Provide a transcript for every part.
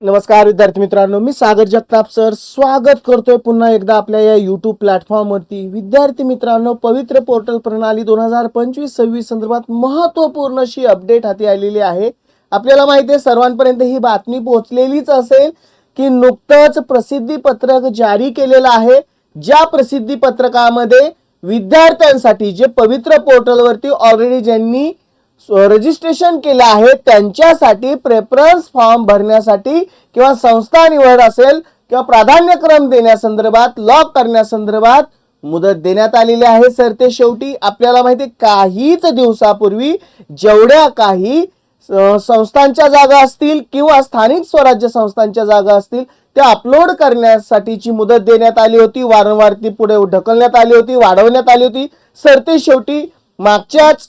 नमस्कार विद्यार्थी मित्रांनो, मी सागर जगताप सर स्वागत करतोय पुन्हा एकदा आपल्या या YouTube प्लॅटफॉर्मवरती। विद्यार्थी मित्रांनो, पवित्र पोर्टल प्रणाली 2025-26 संदर्भात महत्त्वपूर्ण अशी अपडेट हाती आलेली आहे। आपल्याला माहिती आहे, सर्वांपर्यंत ही बातमी पोहोचलेलीच असेल की नुकतंच प्रसिद्धी पत्रक जारी केलेलं आहे। ज्या प्रसिद्धी पत्रकामध्ये विद्यार्थ्यांसाठी जे पवित्र पोर्टलवरती ऑलरेडी ज्यांनी रजिस्ट्रेशन केलं आहे त्यांच्यासाठी प्रेफरन्स फॉर्म भरण्यासाठी किंवा संस्था निवड असेल किंवा प्राधान्यक्रम देण्यासंदर्भात लॉक करण्यासंदर्भात मुदत देण्यात आलेली आहे। सर ते शेवटी आपल्याला माहिती काहीच दिवसापूर्वी जेवढ्या काही संस्थांच्या जागा असतील किंवा स्थानिक स्वराज्य संस्थांच्या जागा असतील त्या अपलोड करण्यासाठीची मुदत देण्यात आली होती। वारंवार ती पुढे ढकलण्यात आली होती, वाढवण्यात आली होती। सर ते शेवटी मागच्याच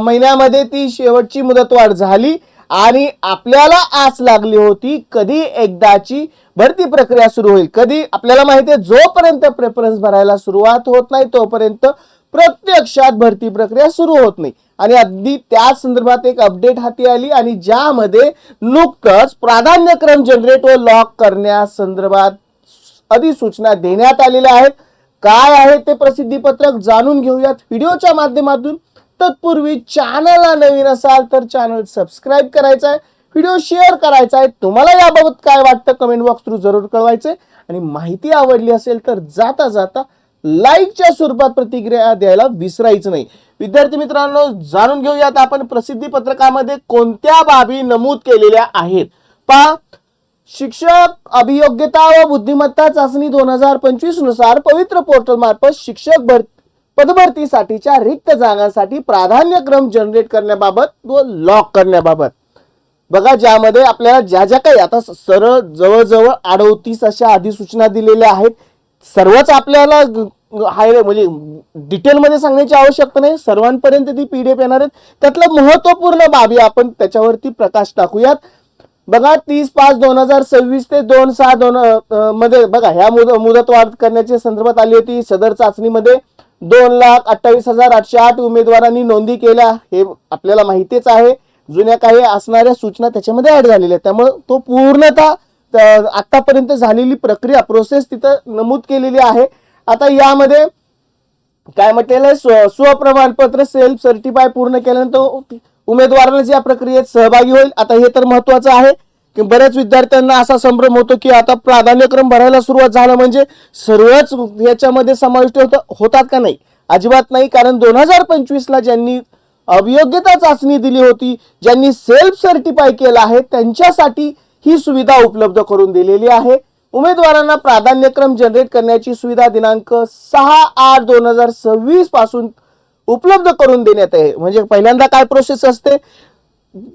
महिन्यामध्ये ती शेवटची मुदतवाढ झाली आणि आपल्याला आस लागली होती कधी एकदाची भरती प्रक्रिया सुरू होईल। कधी आपल्याला माहिती आहे, जोपर्यंत प्रेफरन्स भरायला सुरुवात होत नाही तोपर्यंत प्रत्यक्षात भरती प्रक्रिया सुरू होत नाही। आणि अगदी त्या संदर्भात एक अपडेट हाती आली आणि ज्यामध्ये नुकतंच प्राधान्यक्रम जनरेट व लॉक करण्यासंदर्भात अधिसूचना देण्यात आलेल्या आहेत। काय आहे ते प्रसिद्धी पत्रक जाणून घेऊयात व्हिडिओच्या माध्यमातून। तत्पूर्वी चॅनलला नवीन असाल तर चॅनल सबस्क्राइब करायचा आहे, व्हिडिओ शेअर करायचा आहे। तुम्हाला याबाबत काय वाटतं कमेंट बॉक्स थ्रू जरूर कळवायचे आणि माहिती आवडली असेल तर जाता जाता लाईकच्या स्वरूपात प्रतिक्रिया द्यायला विसरायचं नाही। विद्यार्थी मित्रांनो, जाणून घेऊयात आपण प्रसिद्धी पत्रकामध्ये कोणत्या बाबी नमूद केलेल्या आहेत। पहा, शिक्षक अभियोग्यता व बुद्धिमत्ता चाचणी 2025 नुसार पवित्र पोर्टल मार्फत शिक्षक पदभरतीसाठीच्या रिक्त जागांसाठी प्राधान्यक्रम जनरेट करण्याबाबत व लॉक करण्याबाबत बघा, ज्यामध्ये आपल्याला ज्या ज्या काही आता सरळ जवळजवळ 38 अशा अधिसूचना दिलेल्या आहेत। सर्वच आपल्याला म्हणजे डिटेलमध्ये सांगण्याची आवश्यकता नाही, सर्वांपर्यंत ती PDF येणार आहेत। त्यातलं महत्त्वपूर्ण बाबी आपण त्याच्यावरती प्रकाश टाकूयात। बघा, 30/5/2026 ते 2/6 मध्ये बघा ह्या मुदतवाढ करण्याच्या संदर्भात आली होती। सदर चाचणीमध्ये 2,28,808 उमेदवारांनी नोंदी केल्या, हे आपल्याला माहितीच आहे। जुन्या काही असणाऱ्या सूचना त्याच्यामध्ये ऍड झालेल्या आहेत, त्यामुळे तो पूर्णतः आतापर्यंत झालेली प्रक्रिया प्रोसेस तिथं नमूद केलेली आहे। आता यामध्ये काय म्हटलेलं आहे, स्वप्रमाणपत्र सेल्फ सर्टिफाय पूर्ण केल्यानंतर उमेदवारांना या प्रक्रियेत सहभागी होईल। आता हे तर महत्त्वाचं आहे की बऱ्याच विद्यार्थ्यांना असा संभ्रम होतो की आता प्राधान्यक्रम भरायला सुरुवात झालं म्हणजे सर्वच याच्यामध्ये समाविष्ट होतात का? नाही, अजिबात नाही। कारण 2025 ला ज्यांनी अभियोग्यता चाचणी दिली होती, ज्यांनी सेल्फ सर्टिफाय केलं आहे त्यांच्यासाठी ही सुविधा उपलब्ध करून दिलेली आहे। उमेदवारांना प्राधान्यक्रम जनरेट करण्याची सुविधा दिनांक 6/8/2026 पासून उपलब्ध करून देण्यात आहे। म्हणजे पहिल्यांदा काय प्रोसेस असते,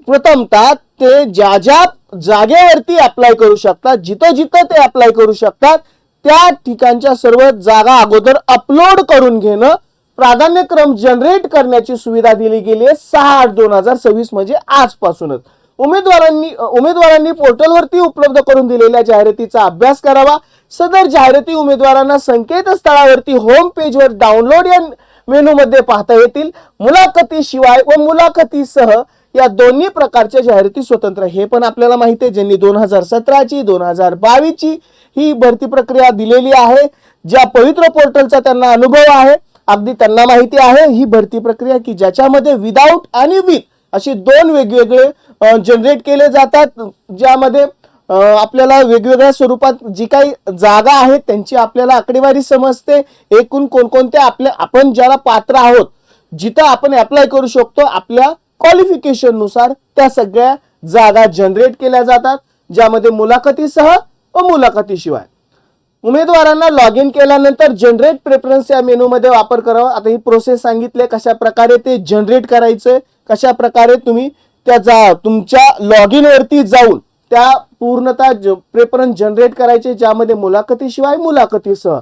प्रथमतः ते ज्या ज्या जागेवरती अप्लाय करू शकतात, जिथं जिथं ते अप्लाय करू शकतात त्या ठिकाणच्या सर्व जागा अगोदर अपलोड करून घेणं, प्राधान्यक्रम जनरेट करण्याची सुविधा दिली गेली आहे 6/8/2026 म्हणजे आजपासूनच। उमेदवारांनी पोर्टलवरती उपलब्ध करून दिलेल्या जाहिरातीचा अभ्यास करावा। सदर जाहिराती उमेदवारांना संकेतस्थळावरती होम पेजवर डाउनलोड या मेनू मध्ये पाहता येतील। मुलाखतीशिवाय व मुलाखतीसह या दोन्ही प्रकारच्या जाहिराती स्वतंत्र। हे पण आपल्याला माहिती आहे, ज्यांनी 2017ची 2022ची ही भरती प्रक्रिया दिलेली आहे, ज्या पवित्र पोर्टलचा त्यांना अनुभव आहे, अगदी त्यांना माहिती आहे ही भरती प्रक्रिया की ज्याच्यामध्ये विदाउट आणि विथ असे दोन वेगवेगळे जनरेट केले जातात, ज्यामध्ये आपल्याला वेगवेगळ्या स्वरूपात जी काही जागा आहेत त्यांची आपल्याला आकडेवारी समजते। एकूण कोणकोणत्या आपण ज्याला पात्र आहोत, जिथं आपण अप्लाय करू शकतो आपल्या क्वालिफिकेशन नुसार त्या सगळ्या जागा जनरेट केल्या जातात, ज्यामध्ये मुलाखतीसह व मुलाखतीशिवाय। उमेदवारांना लॉग इन केल्यानंतर जनरेट प्रेफरन्स या मेनू मध्ये वापर करावा। आता ही प्रोसेस सांगितले कशा प्रकारे ते जनरेट करायचं, कशा प्रकारे तुम्ही त्या तुमच्या लॉग इन वरती जाऊन त्या पूर्णतः प्रेफरन्स जनरेट करायचे, ज्यामध्ये मुलाखतीशिवाय मुलाखतीसह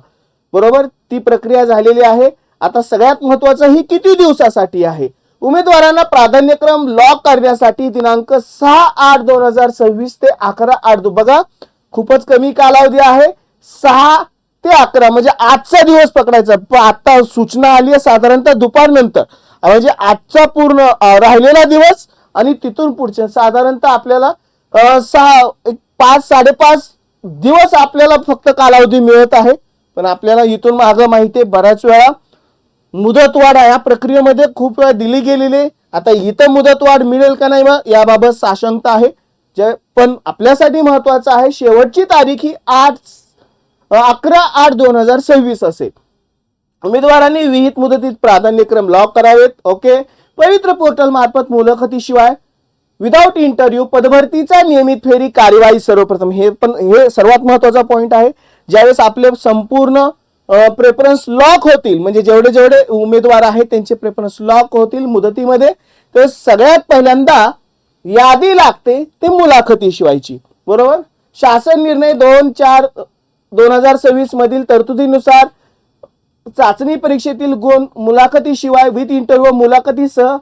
बरोबर ती प्रक्रिया झालेली आहे। आता सगळ्यात महत्त्वाचं ही किती दिवसासाठी आहे। उमेदवारांना प्राधान्यक्रम लॉक करण्यासाठी दिनांक 6/8/2026 ते 11/8 बघा खूपच कमी कालावधी आहे। 6 ते 11 म्हणजे आजचा दिवस पकडायचा। आता सूचना आली आहे साधारणतः दुपारनंतर, म्हणजे आजचा पूर्ण राहिलेला दिवस आणि तिथून पुढचे साधारणतः आपल्याला 6 5-5.5 दिवस आपल्याला फक्त कालावधी मिळत आहे. पण आपल्याला इथून मागं माहिती आहे बऱ्याच वेळा मुदतवाढ या प्रक्रियेमध्ये खूप वेळा दिली गेलेली आहे. आता इथं मुदतवाढ मिळेल का नाही मग याबाबत साशंकता आहे. पण आपल्यासाठी महत्वाचं आहे शेवटची तारीख ही 11/8/2026 असेल. उमेदवारांनी विहित मुदतीत प्राधान्यक्रम लॉक करावेत. ओके. पवित्र पोर्टल मार्फत मुलाखतीशिवाय विदाउट इंटरव्ह्यू पदभरतीचा नियमित फेरी कार्यवाही सर्वप्रथम. हे सर्वात महत्वाचा पॉइंट आहे. ज्यावेळेस आपले संपूर्ण प्रेफरन्स लॉक होतील म्हणजे जेवढे जेवढे उमेदवार आहेत त्यांचे प्रेफरन्स लॉक होतील मुदतीमध्ये, तर सगळ्यात पहिल्यांदा यादी लागते ते मुलाखतीशिवायची. बरोबर. शासन निर्णय 2/4/2026 मधील तरतुदीनुसार चाचणी परीक्षेतील गुण मुलाखतीशिवाय विथ इंटरव्ह्यू मुलाखतीसह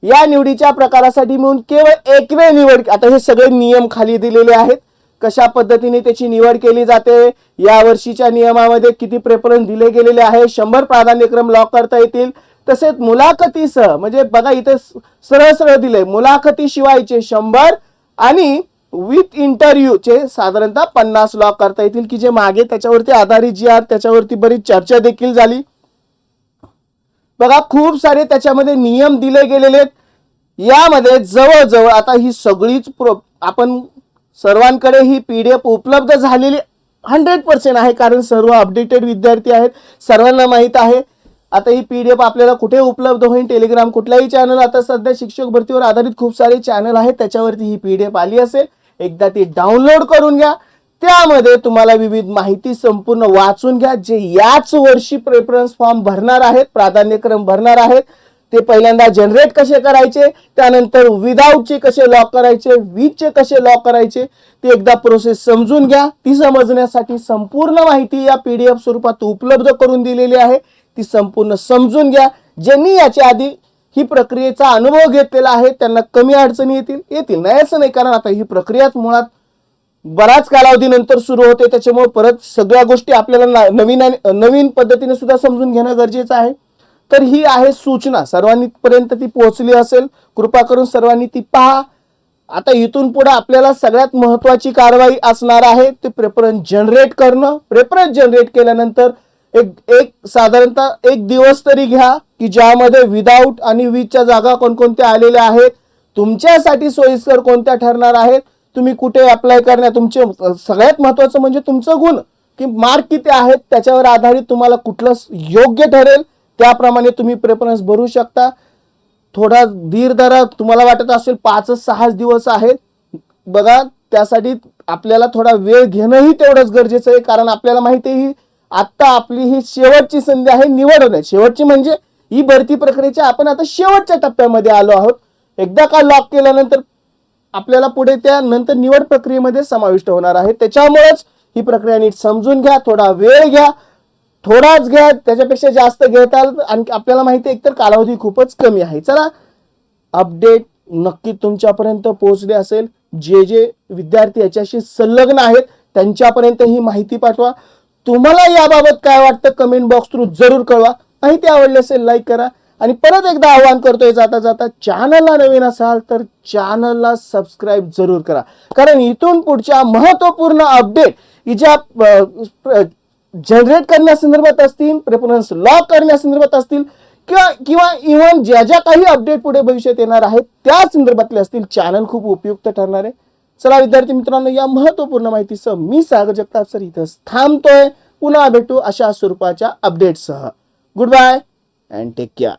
या निवडीच्या प्रकारासाठी मिळून केवळ एकवेळ निवड. आता हे सगळे नियम खाली दिलेले आहेत. कशा पद्धतीने त्याची निवड केली जाते, या वर्षीच्या नियमामध्ये किती प्रेफरन्स दिले गेलेले आहे, 100 प्राधान्यक्रम लॉक करता येतील. तसेच मुलाखतीसह म्हणजे बघा इथे सरळ सरळ दिले मुलाखतीशिवायचे 100 आणि विथ इंटरव्ह्यूचे साधारणतः 50 लॉक करता येतील, की जे मागे त्याच्यावरती आधारित जी आहे त्याच्यावरती बरीच चर्चा देखील झाली. बघा खूप सारे त्याच्यामध्ये नियम दिले गेलेले आहेत. यामध्ये जवळजवळ आता ही सगळीच आपण सर्वांकडे ही PDF उपलब्ध झालेली 100% आहे, कारण सर्व अपडेटेड विद्यार्थी आहेत, सर्वांना माहित आहे. आता ही PDF आपल्याला कुठे उपलब्ध होईल, टेलिग्राम कुठल्याही चॅनल, आता सध्या शिक्षक भरतीवर आधारित खूप सारे चॅनल आहेत त्याच्यावरती ही PDF आली असेल. एकदा ती डाउनलोड करून घ्या. त्यामध्ये तुम्हाला विविध माहिती संपूर्ण वाचून घ्या. जे याच वर्षी प्रेफरन्स फॉर्म भरणार आहेत, प्राधान्यक्रम भरणार आहेत, ते पहिल्यांदा जनरेट कसे करायचे, त्यानंतर विदाउटचे कसे लॉक करायचे, विथचे कसे लॉक करायचे, ते एकदा प्रोसेस समजून घ्या. ती समजण्यासाठी संपूर्ण माहिती या PDF स्वरूपात उपलब्ध करून दिलेली आहे. ती संपूर्ण समजून घ्या. ज्यांनी याच्या आधी ही प्रक्रियेचा अनुभव घेतलेला आहे त्यांना कमी अडचणी येतील नाही असं नाही, कारण आता ही प्रक्रियाच मुळात बराच कालावधीनंतर सुरू होते. त्याच्यामुळे परत सगळ्या गोष्टी आपल्याला नवीन पद्धतीने सुद्धा समजून घेणं गरजेचं आहे. तर ही आहे सूचना, सर्वांनी पर्यंत ती पोहोचली असेल. कृपा करून सर्वांनी ती पहा. आता इथून पुढे आपल्याला सगळ्यात महत्वाची कारवाई असणार आहे ते प्रेफरन्स जनरेट करणं. प्रेफरन्स जनरेट केल्यानंतर एक साधारणतः 1 दिवस तरी घ्या की ज्यामध्ये विदाउट आणि विथच्या जागा कोणकोणत्या आलेल्या आहेत, तुमच्यासाठी सोयीस्कर कोणत्या ठरणार आहेत, तुम्ही कुठे अप्लाय करणार, तुमचे सगळ्यात महत्वाचं म्हणजे तुमचं गुण की मार्क किती आहेत त्याच्यावर आधारित तुम्हाला कुठलं योग्य ठरेल त्याप्रमाणे तुम्ही प्रेफरन्स भरू शकता. थोडा धीर धरा. तुम्हाला वाटत असेल 5-6 दिवस आहेत, बघा त्यासाठी आपल्याला थोडा वेळ घेणंही तेवढंच गरजेचं आहे, कारण आपल्याला माहिती आहे आता आपली ही शेवटची संधी आहे निवड होण्याची. शेवटची म्हणजे ही भरती प्रक्रियेच्या आपण आता शेवटच्या टप्प्यामध्ये आलो आहोत. एकदा का लॉक केल्यानंतर आपल्याला पुढे त्यानंतर निवड प्रक्रियेमध्ये समाविष्ट होणार आहे. त्याच्यामुळेच ही प्रक्रिया नीट समजून घ्या. थोडा वेळ घ्या, थोडाच घ्या, त्याच्यापेक्षा जास्त घेताल आणि आपल्याला माहिती आहे एकतर कालावधी खूपच कमी आहे. चला अपडेट नक्की तुमच्यापर्यंत पोहोचले असेल. जे विद्यार्थी याच्याशी संलग्न आहेत त्यांच्यापर्यंत ही माहिती पाठवा. तुम्हाला याबाबत काय वाटतं कमेंट बॉक्स थ्रू जरूर कळवा. माहिती आवडली असेल लाईक करा आणि परत एकदा आवाहन करतोय जाता जाता चॅनलला नवीन असाल तर चॅनलला सबस्क्राईब जरूर करा, कारण इथून पुढच्या महत्त्वपूर्ण अपडेट ज्या जनरेट करण्यासंदर्भात असतील, प्रेफरन्स लॉक करण्यासंदर्भात असतील किंवा इव्हन ज्या ज्या काही अपडेट पुढे भविष्यात येणार आहेत त्या संदर्भातले असतील, चॅनल खूप उपयुक्त ठरणार आहे. चला विद्यार्थी मित्रांनो, या महत्त्वपूर्ण माहितीसह मी सागर जगताप सर इथं थांबतोय. पुन्हा भेटू अशा स्वरूपाच्या अपडेटसह. Good bye and take care.